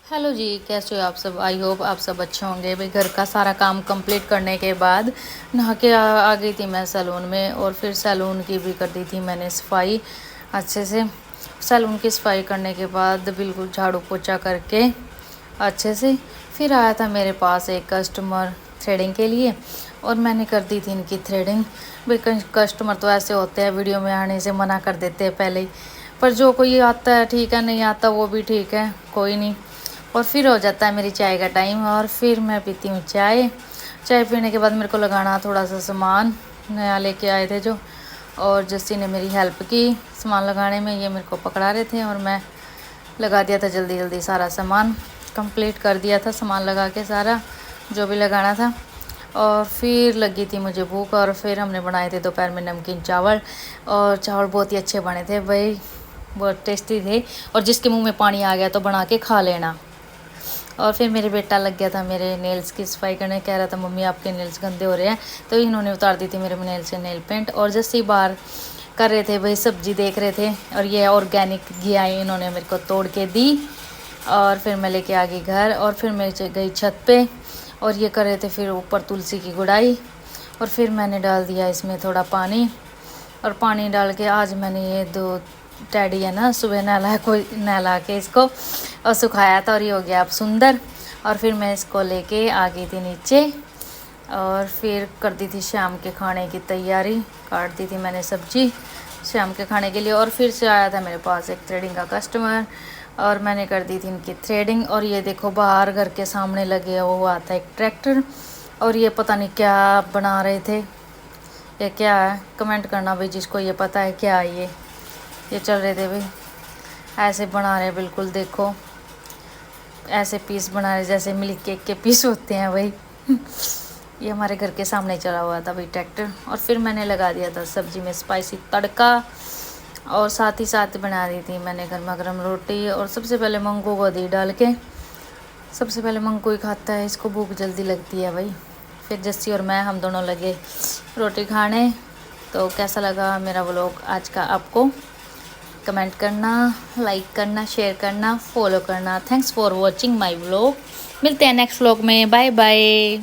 Hello जी, कैसे हो आप सब। आई होप आप सब अच्छे होंगे। भाई घर का सारा काम कंप्लीट करने के बाद नहा के आ गई थी मैं सैलून में, और फिर सैलून की भी कर दी थी मैंने सफाई अच्छे से। सैलून की सफाई करने के बाद बिल्कुल झाड़ू पोछा करके अच्छे से फिर आया था मेरे पास एक कस्टमर थ्रेडिंग के लिए, और मैंने कर दी थी इनकी थ्रेडिंग। भाई कस्टमर तो ऐसे होते हैं, वीडियो में आने से मना कर देते हैं पहले ही, पर जो कोई आता है ठीक है, नहीं आता वो भी ठीक है, कोई नहीं। और फिर हो जाता है मेरी चाय का टाइम, और फिर मैं पीती हूँ चाय। चाय पीने के बाद मेरे को लगाना थोड़ा सा सामान नया लेके आए थे जो, और जस्सी ने मेरी हेल्प की सामान लगाने में। ये मेरे को पकड़ा रहे थे और मैं लगा दिया था जल्दी जल्दी, सारा सामान कंप्लीट कर दिया था सामान लगा के, सारा जो भी लगाना था। और फिर लगी थी मुझे भूख, और फिर हमने बनाए थे दोपहर में नमकीन चावल, और चावल बहुत ही अच्छे बने थे भाई, बहुत टेस्टी थे। और जिसके मुंह में पानी आ गया तो बना के खा लेना। और फिर मेरे बेटा लग गया था मेरे नेल्स की सफाई करने, कह रहा था मम्मी आपके नेल्स गंदे हो रहे हैं, तो इन्होंने उतार दी थी मेरे नेल से नेल पेंट। और जैसे ही बाहर कर रहे थे भाई, सब्जी देख रहे थे, और ये ऑर्गेनिक घी आई इन्होंने मेरे को तोड़ के दी। और फिर मैं लेके आ गई घर, और फिर मैं गई छत पे, और ये कर रहे थे फिर ऊपर तुलसी की गुड़ाई। और फिर मैंने डाल दिया इसमें थोड़ा पानी, और पानी डाल के आज मैंने ये दो टैडी है ना, सुबह नहला के इसको और सुखाया था, और ये हो गया अब सुंदर। और फिर मैं इसको लेके आ गई थी नीचे, और फिर कर दी थी शाम के खाने की तैयारी। काट दी थी मैंने सब्जी शाम के खाने के लिए। और फिर से आया था मेरे पास एक थ्रेडिंग का कस्टमर, और मैंने कर दी थी इनकी थ्रेडिंग। और ये देखो बाहर घर के सामने लगे हुआ था एक ट्रैक्टर, और ये पता नहीं क्या बना रहे थे, ये क्या है कमेंट करना भाई जिसको ये पता है क्या है। ये चल रहे थे भाई, ऐसे बना रहे बिल्कुल, देखो ऐसे पीस बना रहे जैसे मिल्क केक के पीस होते हैं भाई। ये हमारे घर के सामने चला हुआ था भाई ट्रैक्टर। और फिर मैंने लगा दिया था सब्जी में स्पाइसी तड़का, और साथ ही साथ बना दी थी मैंने गर्मा गर्म रोटी। और सबसे पहले मंगू को दी डाल के, सबसे पहले मंगू ही खाता है, इसको भूख जल्दी लगती है भाई। फिर जस्सी और मैं हम दोनों लगे रोटी खाने। तो कैसा लगा मेरा व्लॉग आज का आपको, कमेंट करना, लाइक करना, शेयर करना, फॉलो करना। Thanks for watching my vlog. मिलते हैं नेक्स्ट व्लॉग में, बाय बाय।